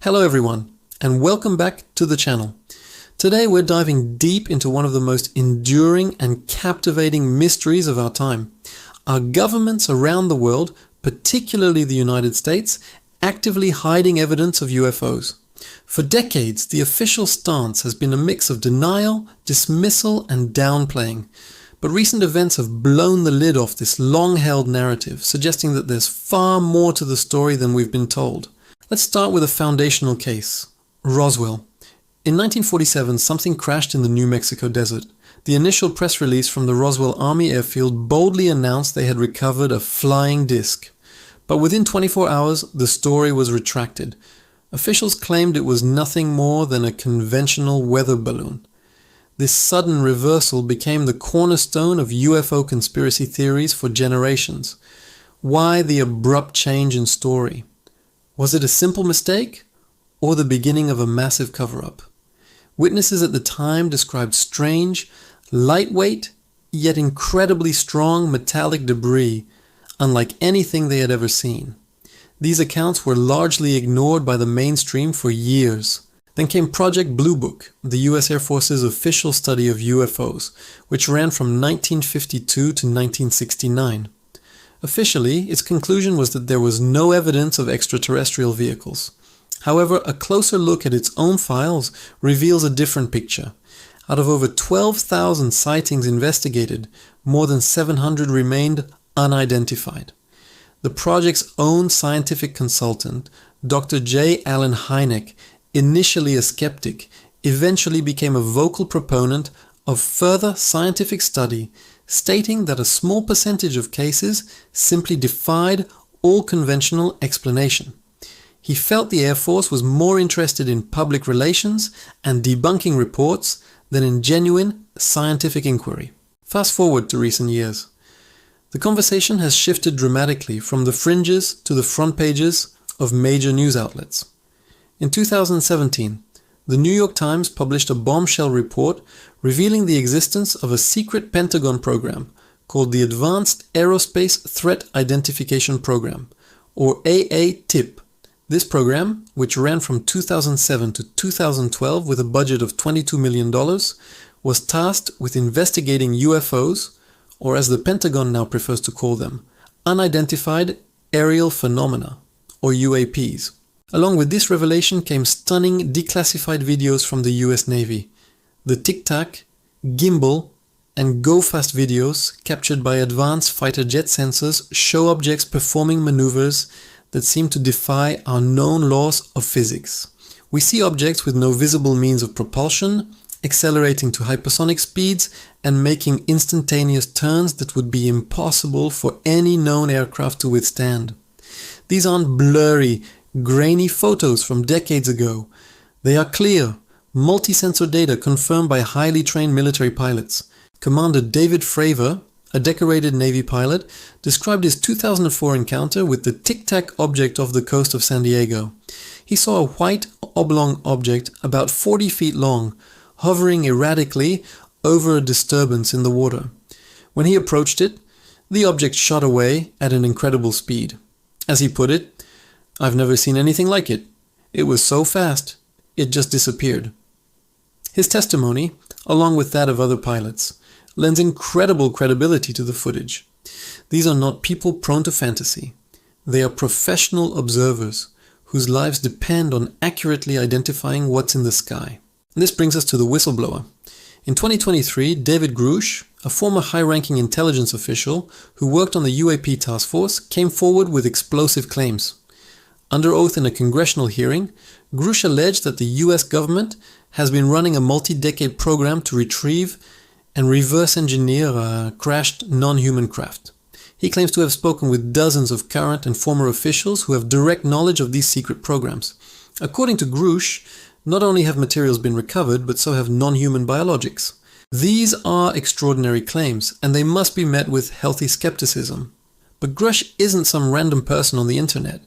Hello everyone, and welcome back to the channel. Today we're diving deep into one of the most enduring and captivating mysteries of our time. Are governments around the world, particularly the United States, actively hiding evidence of UFOs? For decades, the official stance has been a mix of denial, dismissal, and downplaying. But recent events have blown the lid off this long-held narrative, suggesting that there's far more to the story than we've been told. Let's start with a foundational case. Roswell. In 1947, something crashed in the New Mexico desert. The initial press release from the Roswell Army Airfield boldly announced they had recovered a flying disc. But within 24 hours, the story was retracted. Officials claimed it was nothing more than a conventional weather balloon. This sudden reversal became the cornerstone of UFO conspiracy theories for generations. Why the abrupt change in story? Was it a simple mistake, or the beginning of a massive cover-up? Witnesses at the time described strange, lightweight, yet incredibly strong metallic debris, unlike anything they had ever seen. These accounts were largely ignored by the mainstream for years. Then came Project Blue Book, the US Air Force's official study of UFOs, which ran from 1952 to 1969. Officially, its conclusion was that there was no evidence of extraterrestrial vehicles. However, a closer look at its own files reveals a different picture. Out of over 12,000 sightings investigated, more than 700 remained unidentified. The project's own scientific consultant, Dr. J. Allen Hynek, initially a skeptic, eventually became a vocal proponent of further scientific study, stating that a small percentage of cases simply defied all conventional explanation. He felt the Air Force was more interested in public relations and debunking reports than in genuine scientific inquiry. Fast forward to recent years. The conversation has shifted dramatically from the fringes to the front pages of major news outlets. In 2017, the New York Times published a bombshell report revealing the existence of a secret Pentagon program called the Advanced Aerospace Threat Identification Program, or AATIP. This program, which ran from 2007 to 2012 with a budget of $22 million, was tasked with investigating UFOs, or as the Pentagon now prefers to call them, unidentified aerial phenomena, or UAPs. Along with this revelation came stunning declassified videos from the US Navy. The Tic Tac, Gimbal, and Go Fast videos captured by advanced fighter jet sensors show objects performing maneuvers that seem to defy our known laws of physics. We see objects with no visible means of propulsion, accelerating to hypersonic speeds and making instantaneous turns that would be impossible for any known aircraft to withstand. These aren't blurry, grainy photos from decades ago. They are clear, multi-sensor data confirmed by highly trained military pilots. Commander David Fravor, a decorated Navy pilot, described his 2004 encounter with the Tic Tac object off the coast of San Diego. He saw a white oblong object about 40 feet long, hovering erratically over a disturbance in the water. When he approached it, the object shot away at an incredible speed. As he put it, "I've never seen anything like it. It was so fast, it just disappeared." His testimony, along with that of other pilots, lends incredible credibility to the footage. These are not people prone to fantasy. They are professional observers whose lives depend on accurately identifying what's in the sky. And this brings us to the whistleblower. In 2023, David Grush, a former high-ranking intelligence official who worked on the UAP task force, came forward with explosive claims. Under oath in a congressional hearing, Grush alleged that the US government has been running a multi-decade program to retrieve and reverse engineer a crashed non-human craft. He claims to have spoken with dozens of current and former officials who have direct knowledge of these secret programs. According to Grush, not only have materials been recovered, but so have non-human biologics. These are extraordinary claims, and they must be met with healthy skepticism. But Grush isn't some random person on the internet.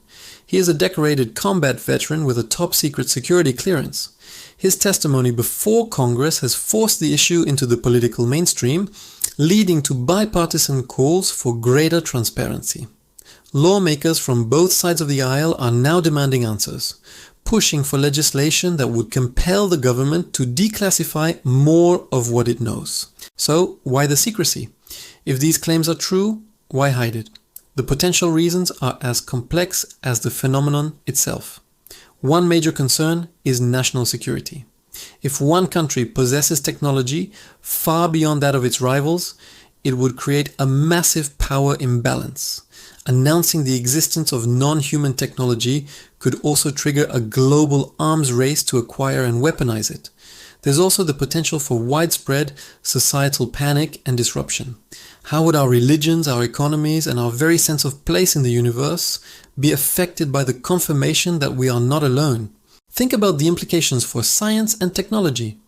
He is a decorated combat veteran with a top-secret security clearance. His testimony before Congress has forced the issue into the political mainstream, leading to bipartisan calls for greater transparency. Lawmakers from both sides of the aisle are now demanding answers. pushing for legislation that would compel the government to declassify more of what it knows. So, why the secrecy? If these claims are true, why hide it? The potential reasons are as complex as the phenomenon itself. One major concern is national security. If one country possesses technology far beyond that of its rivals, it would create a massive power imbalance. Announcing the existence of non-human technology could also trigger a global arms race to acquire and weaponize it. There's also the potential for widespread societal panic and disruption. How would our religions, our economies, and our very sense of place in the universe be affected by the confirmation that we are not alone? Think about the implications for science and technology.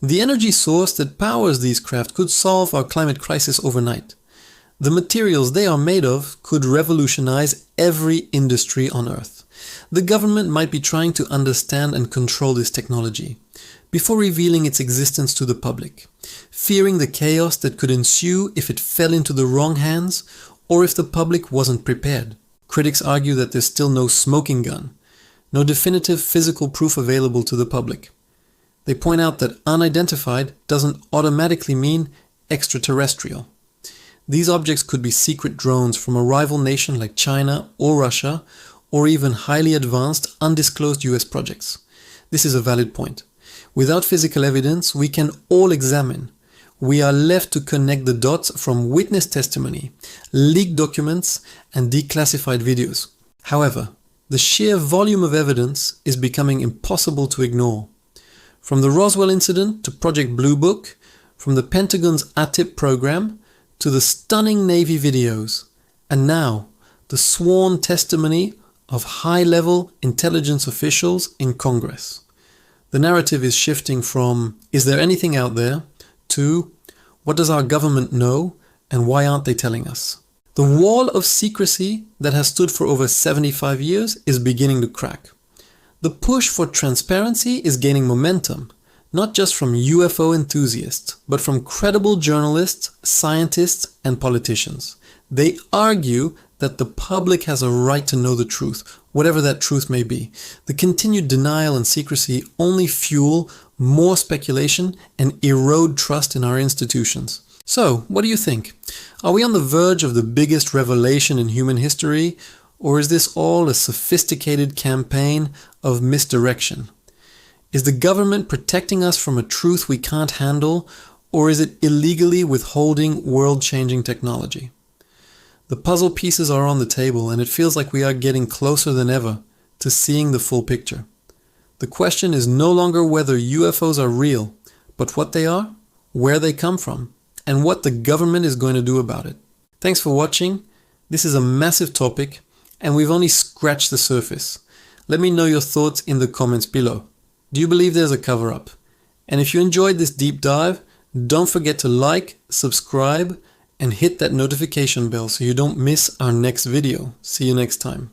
The energy source that powers these craft could solve our climate crisis overnight. The materials they are made of could revolutionize every industry on Earth. The government might be trying to understand and control this technology before revealing its existence to the public, fearing the chaos that could ensue if it fell into the wrong hands or if the public wasn't prepared. Critics argue that there's still no smoking gun, no definitive physical proof available to the public. They point out that unidentified doesn't automatically mean extraterrestrial. These objects could be secret drones from a rival nation like China or Russia, or even highly advanced, undisclosed US projects. This is a valid point. Without physical evidence, we can all examine. We are left to connect the dots from witness testimony, leaked documents, and declassified videos. However, the sheer volume of evidence is becoming impossible to ignore. From the Roswell incident to Project Blue Book, from the Pentagon's ATIP program to the stunning Navy videos, and now the sworn testimony of high-level intelligence officials in Congress. The narrative is shifting from, is there anything out there, to, what does our government know and why aren't they telling us? The wall of secrecy that has stood for over 75 years is beginning to crack. The push for transparency is gaining momentum, not just from UFO enthusiasts, but from credible journalists, scientists, and politicians. They argue that the public has a right to know the truth, whatever that truth may be. The continued denial and secrecy only fuel more speculation and erode trust in our institutions. So, what do you think? Are we on the verge of the biggest revelation in human history, or is this all a sophisticated campaign of misdirection? Is the government protecting us from a truth we can't handle, or is it illegally withholding world-changing technology? The puzzle pieces are on the table, and it feels like we are getting closer than ever to seeing the full picture. The question is no longer whether UFOs are real, but what they are, where they come from, and what the government is going to do about it. Thanks for watching. This is a massive topic, and we've only scratched the surface. Let me know your thoughts in the comments below. Do you believe there's a cover-up? And if you enjoyed this deep dive, don't forget to like, subscribe, and hit that notification bell so you don't miss our next video. See you next time.